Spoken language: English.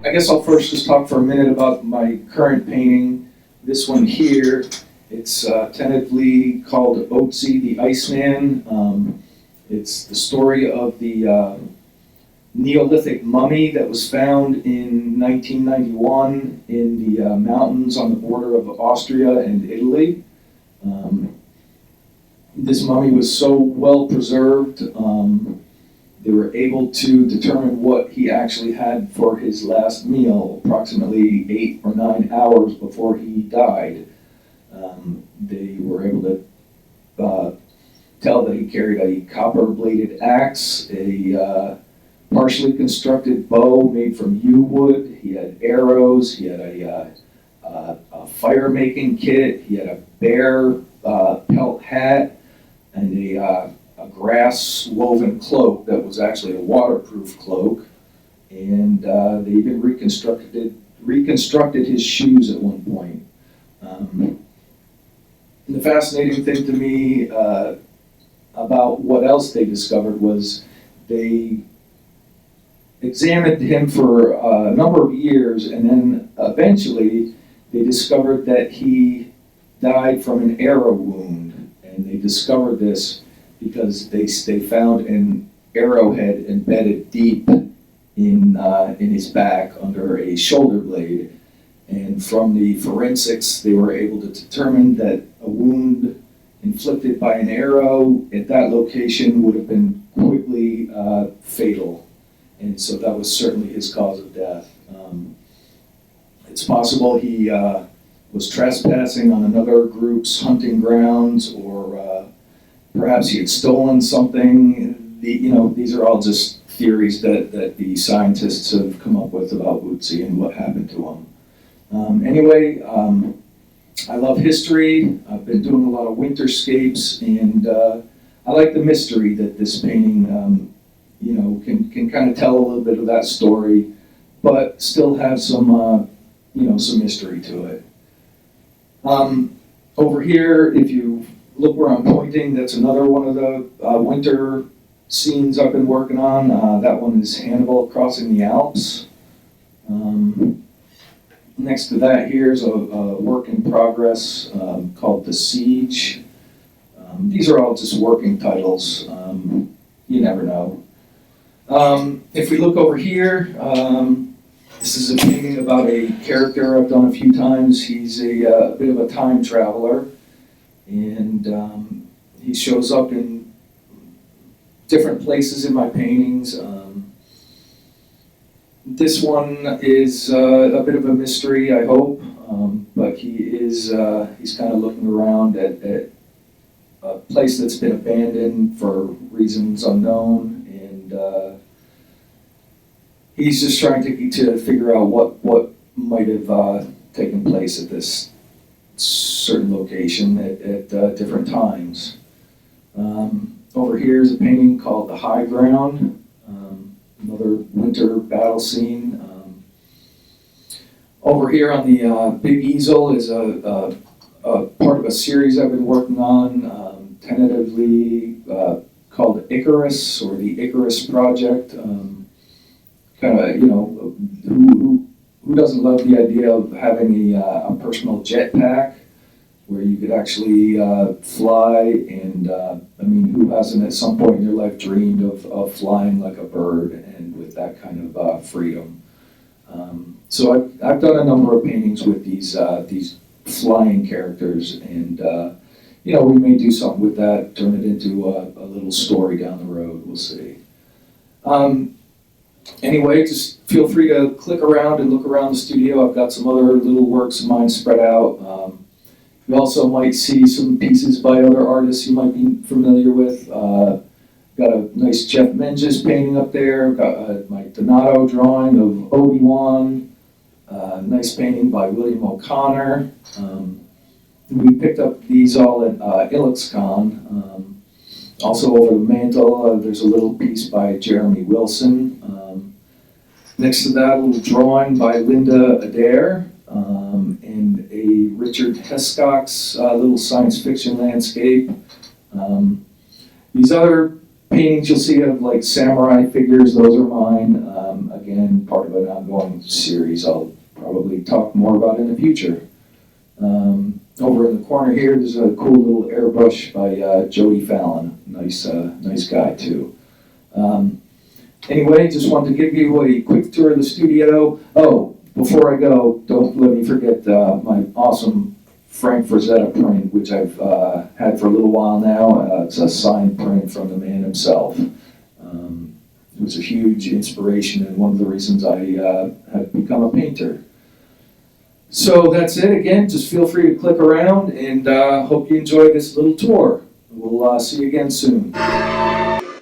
I guess I'll first just talk for a minute about my current painting. This one here, it's tentatively called Tour-Ötzi, the Iceman. It's the story of the Neolithic mummy that was found in 1991 in the mountains on the border of Austria and Italy. This mummy was so well preserved, they were able to determine what he actually had for his last meal, approximately 8 or 9 hours before he died. They were able to tell that he carried a copper-bladed axe, a partially constructed bow made from yew wood. He had arrows. He had a fire-making kit. He had a bear pelt hat and a grass-woven cloak that was actually a waterproof cloak. And they even reconstructed his shoes at one point. And the fascinating thing to me about what else they discovered was they examined him for a number of years, and then eventually they discovered that he died from an arrow wound. And they discovered this because they found an arrowhead embedded deep in his back under a shoulder blade. And from the forensics, they were able to determine that a wound inflicted by an arrow at that location would have been quickly fatal. And so that was certainly his cause of death. It's possible he was trespassing on another group's hunting grounds, or perhaps he had stolen something. These are all just theories that the scientists have come up with about Ötzi and what happened to him. Anyway, I love history. I've been doing a lot of winterscapes, and I like the mystery that this painting, can kind of tell a little bit of that story, but still have some mystery to it. Over here, if you look where I'm pointing, that's another one of the winter scenes I've been working on. That one is Hannibal crossing the Alps. Next to that, here's a work in progress called The Siege. These are all just working titles. You never know. If we look over here, this is a painting about a character I've done a few times. He's a bit of a time traveler, and he shows up in different places in my paintings. This one is a bit of a mystery, I hope, but he's kind of looking around at a place that's been abandoned for reasons unknown, and he's just trying to figure out what might have taken place at this certain location at different times. Over here is a painting called The High Ground. Another winter battle scene. Over here on the big easel is a part of a series I've been working on, tentatively called Icarus, or the Icarus Project. Kind of, who doesn't love the idea of having a personal jetpack where you could actually fly, and who hasn't at some point in your life dreamed of flying like a bird and with that kind of freedom? So I've done a number of paintings with these flying characters, and we may do something with that, turn it into a little story down the road, we'll see. Anyway, just feel free to click around and look around the studio. I've got some other little works of mine spread out. You also might see some pieces by other artists you might be familiar with. Got a nice Jeff Menges painting up there. Got my Donato drawing of Obi-Wan. Nice painting by William O'Connor. We picked up these all at IlluXCon. Also over the mantle, there's a little piece by Jeremy Wilson. Next to that, a little drawing by Linda Adair. And a Richard Hescock's little science fiction landscape. These other paintings you'll see of like samurai figures, those are mine. again, part of an ongoing series I'll probably talk more about in the future. Over in the corner here, there's a cool little airbrush by Jody Fallon. Nice guy too. Anyway, just wanted to give you a quick tour of the studio. Oh, before I go, don't let me forget my awesome Frank Frazetta print, which I've had for a little while now. It's a signed print from the man himself. It was a huge inspiration and one of the reasons I have become a painter. So that's it. Again, just feel free to click around, and hope you enjoy this little tour. We'll see you again soon.